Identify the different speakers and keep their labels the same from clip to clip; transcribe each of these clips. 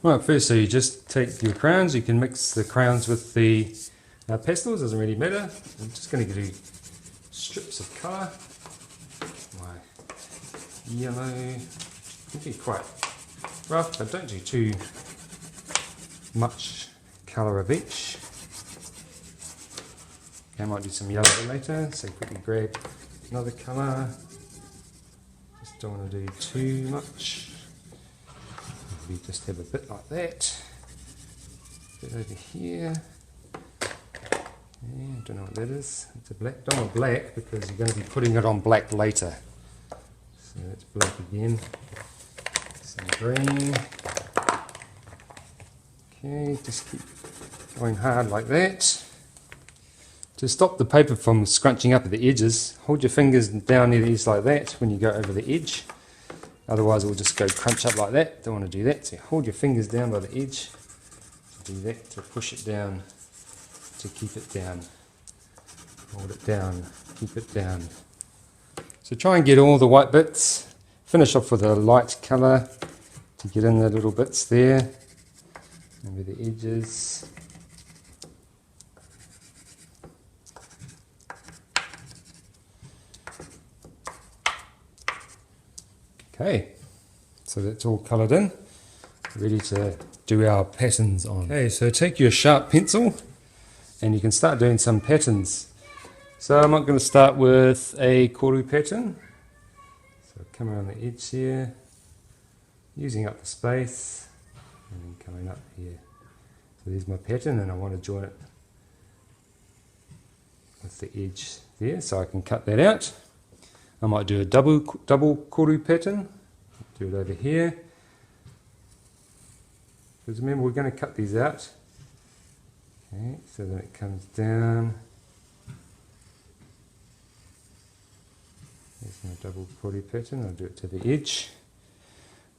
Speaker 1: Right, first, so you just take your crayons. You can mix the crayons with the pastels, doesn't really matter. I'm just going to do strips of colour. My yellow, can be quite rough, but don't do too much colour of each. Okay, I might do some yellow later, so quickly grab another colour. Just don't want to do too much. Maybe just have a bit like that. A bit over here. Yeah, don't know what that is. It's a black. Don't want black because you're going to be putting it on black later. So that's black again. Some green. Okay, just keep going hard like that. To stop the paper from scrunching up at the edges, hold your fingers down near these like that when you go over the edge. Otherwise it will just go crunch up like that. Don't want to do that. So hold your fingers down by the edge. Do that to push it down, to keep it down. Hold it down, keep it down. So try and get all the white bits. Finish off with a light colour to get in the little bits there. Maybe the edges. Okay, so that's all coloured in, ready to do our patterns on. Okay, so take your sharp pencil and you can start doing some patterns. So I'm not going to start with a koru pattern. So come around the edge here, using up the space, and then coming up here. So there's my pattern, and I want to join it with the edge there, so I can cut that out. I might do a double koru pattern, do it over here, because remember we're going to cut these out. Okay, so then it comes down. There's my double koru pattern, I'll do it to the edge.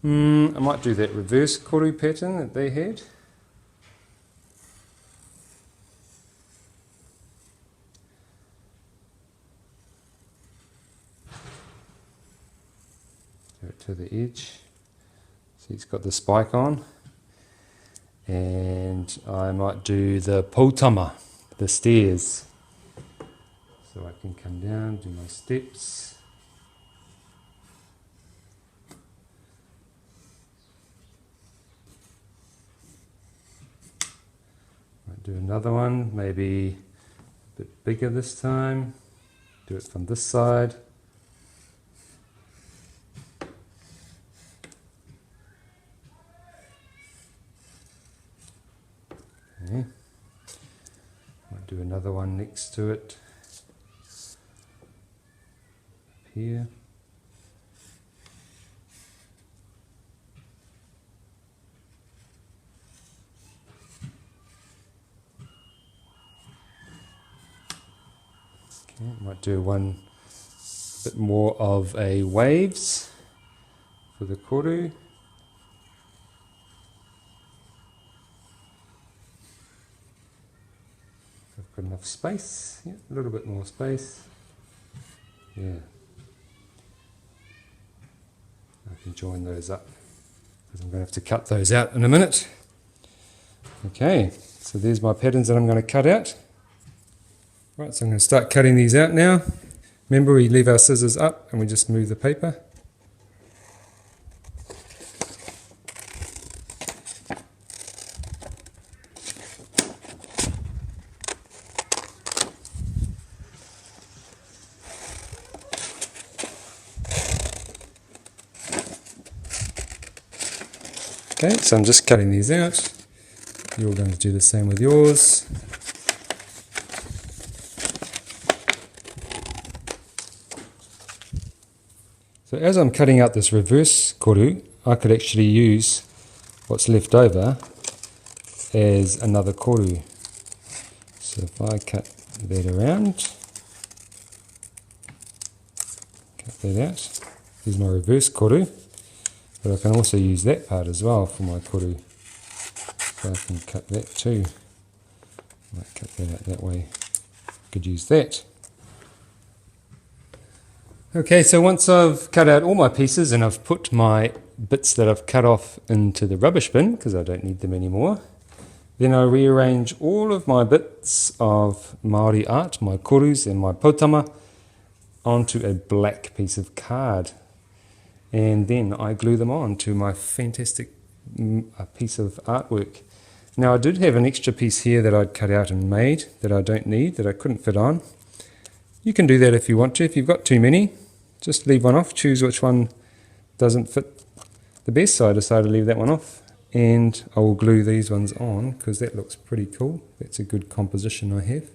Speaker 1: I might do that reverse koru pattern that they had. To the edge. See, it's got the spike on, and I might do the Poutama, the stairs. So I can come down, do my steps. Might do another one, maybe a bit bigger this time. Do it from this side. Okay. Might do another one next to it, up here. Okay, might do one bit more of a waves for the koru. Got enough space, yeah, a little bit more space, yeah. I can join those up, because I'm going to have to cut those out in a minute. Okay, so there's my patterns that I'm going to cut out. Right, so I'm going to start cutting these out now. Remember, we leave our scissors up and we just move the paper. Okay, so I'm just cutting these out. You're going to do the same with yours. So as I'm cutting out this reverse koru, I could actually use what's left over as another koru. So if I cut that around, cut that out, here's my reverse koru. But I can also use that part as well for my koru. So I can cut that too. I might cut that out that way. Could use that. Okay, so once I've cut out all my pieces and I've put my bits that I've cut off into the rubbish bin because I don't need them anymore. Then I rearrange all of my bits of Māori art, my korus and my poutama, onto a black piece of card. And then I glue them on to my fantastic piece of artwork. Now I did have an extra piece here that I'd cut out and made that I don't need, that I couldn't fit on. You can do that if you want to. If you've got too many, just leave one off, choose which one doesn't fit the best. So I decided to leave that one off, and I will glue these ones on because that looks pretty cool. That's a good composition I have.